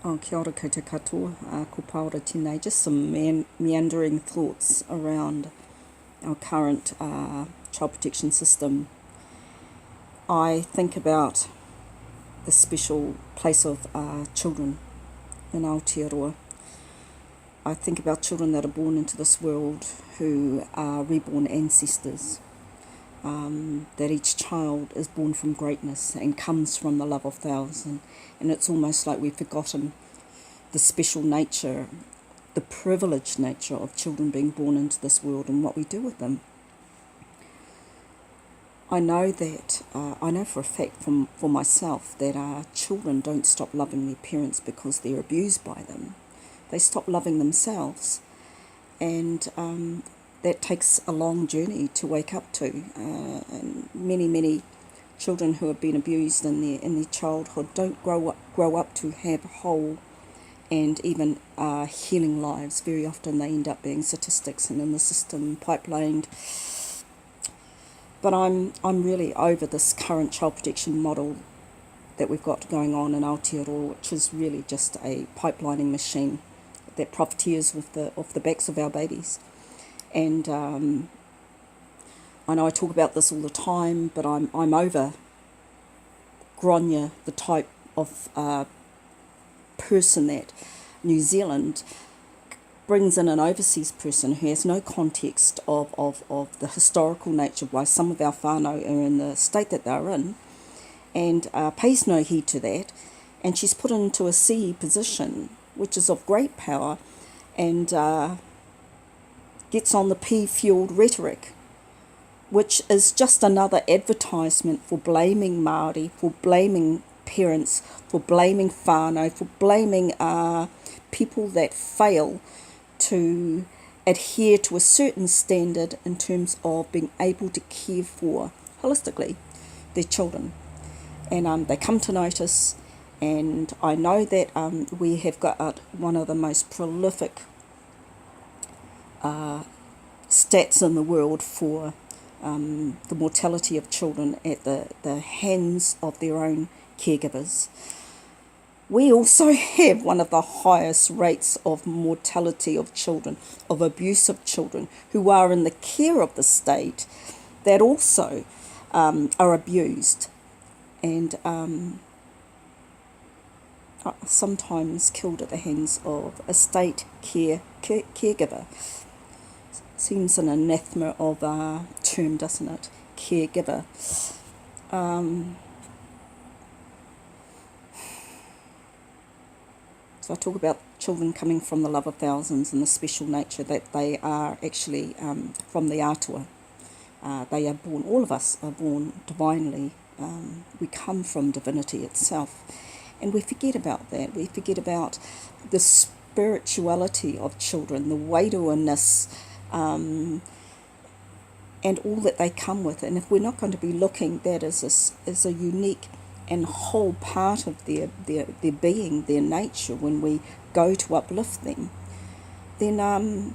Oh, kia ora koutou katoa, ko Paora tēnei. Just some meandering thoughts around our current child protection system. I think about the special place of children in Aotearoa. I think about children that are born into this world who are reborn ancestors. That each child is born from greatness and comes from the love of thousands. And it's almost like we've forgotten the special nature, the privileged nature of children being born into this world and what we do with them. I know for a fact for myself that children don't stop loving their parents because they're abused by them. They stop loving themselves, and that takes a long journey to wake up to. And many children who have been abused in their childhood don't grow up to have whole and even healing lives. Very often they end up being statistics and in the system pipelined. But I'm really over this current child protection model that we've got going on in Aotearoa, which is really just a pipelining machine that profiteers off the backs of our babies. And I know I talk about this all the time, but I'm over Grainne, the type of person that New Zealand brings in an overseas person who has no context of the historical nature of why some of our whānau are in the state that they're in, and pays no heed to that, and she's put into a CE position, which is of great power, and gets on the P-fueled rhetoric, which is just another advertisement for blaming Māori, for blaming parents, for blaming whānau, for blaming people that fail to adhere to a certain standard in terms of being able to care for, holistically, their children. And they come to notice, and I know that we have got one of the most prolific stats in the world for the mortality of children at the hands of their own caregivers. We also have one of the highest rates of mortality of children, of abuse of children who are in the care of the state that also are abused and sometimes killed at the hands of a state caregiver. Seems an anathema of a term, doesn't it? Caregiver. So I talk about children coming from the love of thousands and the special nature that they are actually from the atua. They are born, all of us are born divinely. We come from divinity itself. And we forget about that. We forget about the spirituality of children, the wairua-ness, and all that they come with. And if we're not going to be looking that as a unique and whole part of their being, their nature, when we go to uplift them, then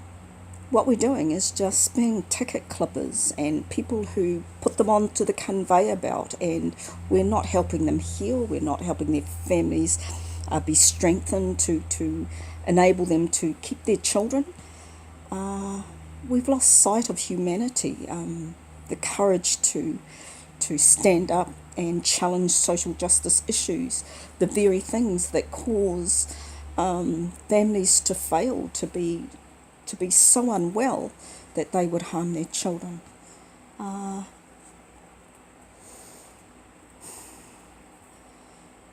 what we're doing is just being ticket clippers and people who put them onto the conveyor belt, and we're not helping them heal, we're not helping their families be strengthened to enable them to keep their children. We've lost sight of humanity, the courage to stand up and challenge social justice issues, the very things that cause families to fail, to be so unwell that they would harm their children.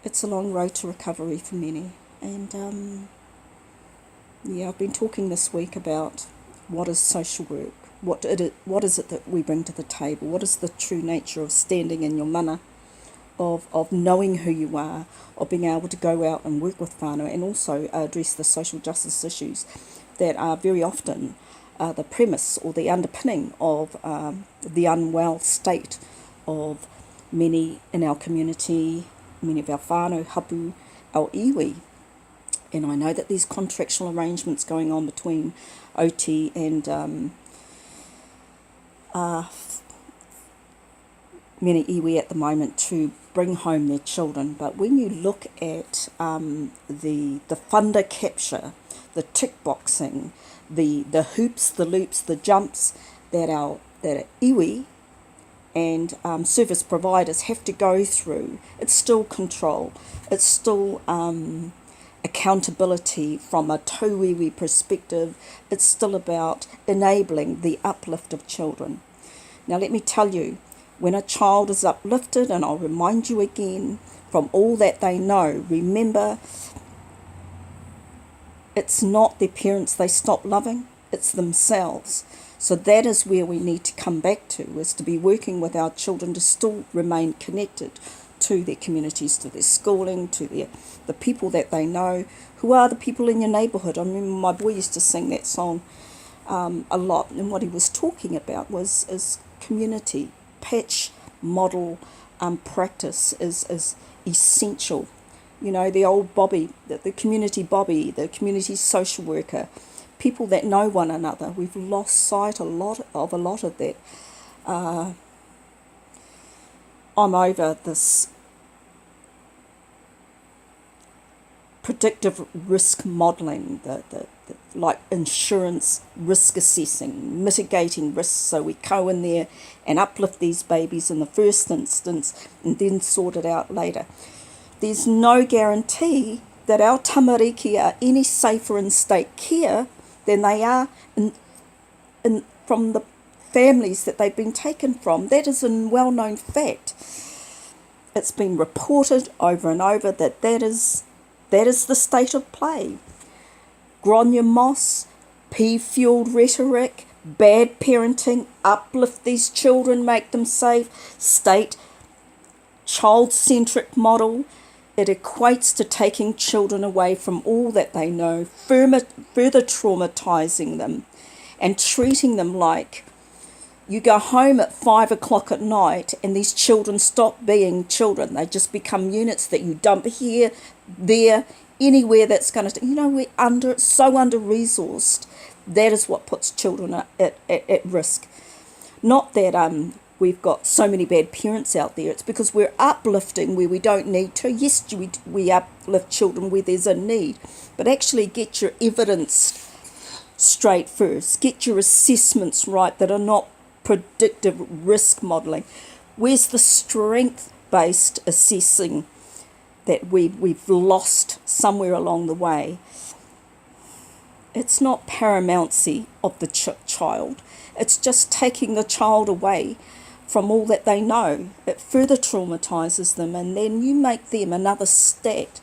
It's a long road to recovery for many, and I've been talking this week about what is social work, what is it that we bring to the table, what is the true nature of standing in your mana, of knowing who you are, of being able to go out and work with whānau, and also address the social justice issues that are very often the premise or the underpinning of the unwell state of many in our community, many of our whānau, hapu, our iwi. And I know that there's contractual arrangements going on between OT and many iwi at the moment to bring home their children. But when you look at the funder capture, the tick boxing, the hoops, the loops, the jumps that our iwi and service providers have to go through, it's still control. It's still accountability from a tauiwi perspective. It's still about enabling the uplift of children. Now let me tell you, when a child is uplifted, and I'll remind you again, from all that they know, remember, it's not their parents they stop loving, it's themselves. So that is where we need to come back to, is to be working with our children to still remain connected to their communities, to their schooling, to the people that they know, who are the people in your neighbourhood. I remember my boy used to sing that song a lot, and what he was talking about is community. Patch model practice is essential. You know, the old Bobby, the community Bobby, the community social worker, people that know one another. We've lost sight of a lot of that. I'm over this predictive risk modelling, the like insurance risk assessing, mitigating risks, so we go in there and uplift these babies in the first instance and then sort it out later. There's no guarantee that our tamariki are any safer in state care than they are from the families that they've been taken from. That is a well-known fact. It's been reported over and over that is the state of play. Grainne Moss, P-fueled rhetoric, bad parenting, uplift these children, make them safe, state child-centric model. It equates to taking children away from all that they know, further traumatising them and treating them like you go home at 5 o'clock at night and these children stop being children. They just become units that you dump here, there, anywhere that's going to... You know, we're so under-resourced. That is what puts children at risk. Not that we've got so many bad parents out there. It's because we're uplifting where we don't need to. Yes, we uplift children where there's a need. But actually get your evidence straight first. Get your assessments right that are not predictive risk modelling. Where's the strength-based assessing that we've lost somewhere along the way? It's not paramountcy of the child. It's just taking the child away from all that they know. It further traumatises them, and then you make them another stat.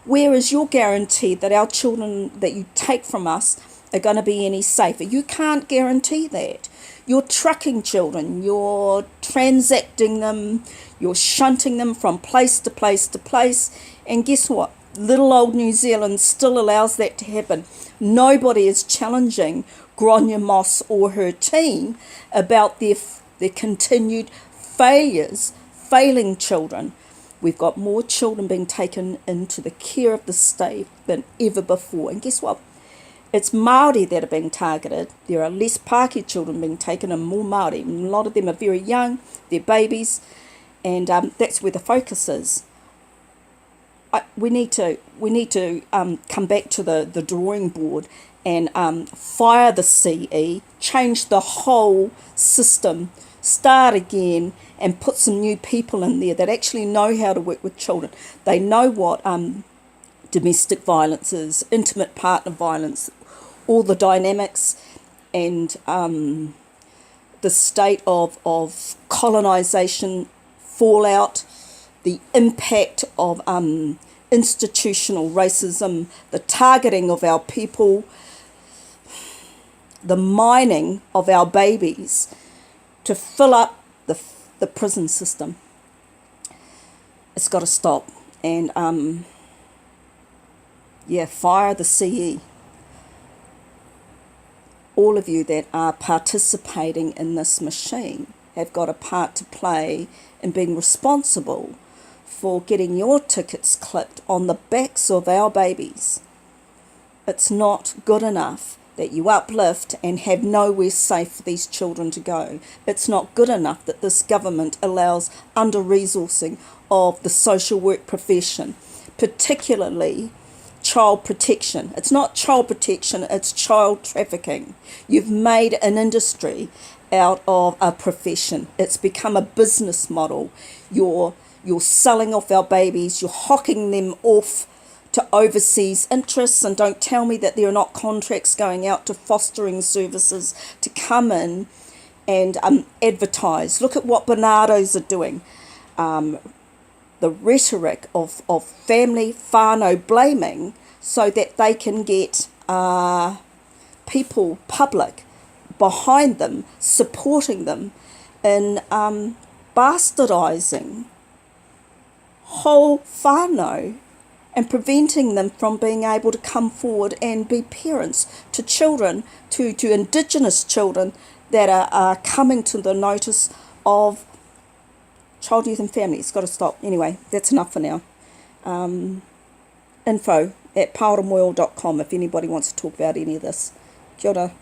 Where is your guarantee that our children that you take from us are going to be any safer? You can't guarantee that. You're trucking children, you're transacting them, you're shunting them from place to place to place, and guess what? Little old New Zealand still allows that to happen. Nobody is challenging Grainne Moss or her team about their continued failing children. We've got more children being taken into the care of the state than ever before. And guess what? It's Māori that are being targeted. There are less Pākehā children being taken and more Māori. And a lot of them are very young, they're babies, and that's where the focus is. We need to come back to the drawing board and fire the CE, change the whole system, start again, and put some new people in there that actually know how to work with children. They know what domestic violence is, intimate partner violence, all the dynamics, and the state of colonisation fallout, the impact of institutional racism, the targeting of our people, the mining of our babies to fill up the prison system. It's got to stop. And fire the CE. All of you that are participating in this machine have got a part to play in being responsible for getting your tickets clipped on the backs of our babies. It's not good enough that you uplift and have nowhere safe for these children to go. It's not good enough that this government allows under-resourcing of the social work profession, particularly child protection. It's not child protection, it's child trafficking. You've made an industry out of a profession. It's become a business model. You're selling off our babies, you're hocking them off to overseas interests, and don't tell me that there are not contracts going out to fostering services to come in and advertise. Look at what Bernardo's are doing. The rhetoric of family whānau blaming so that they can get people, public, behind them, supporting them in bastardising whole whānau and preventing them from being able to come forward and be parents to children, to Indigenous children that are coming to the notice of child, youth and family. It's got to stop. Anyway, that's enough for now. Info at paoramoyle.com if anybody wants to talk about any of this. Kia ora.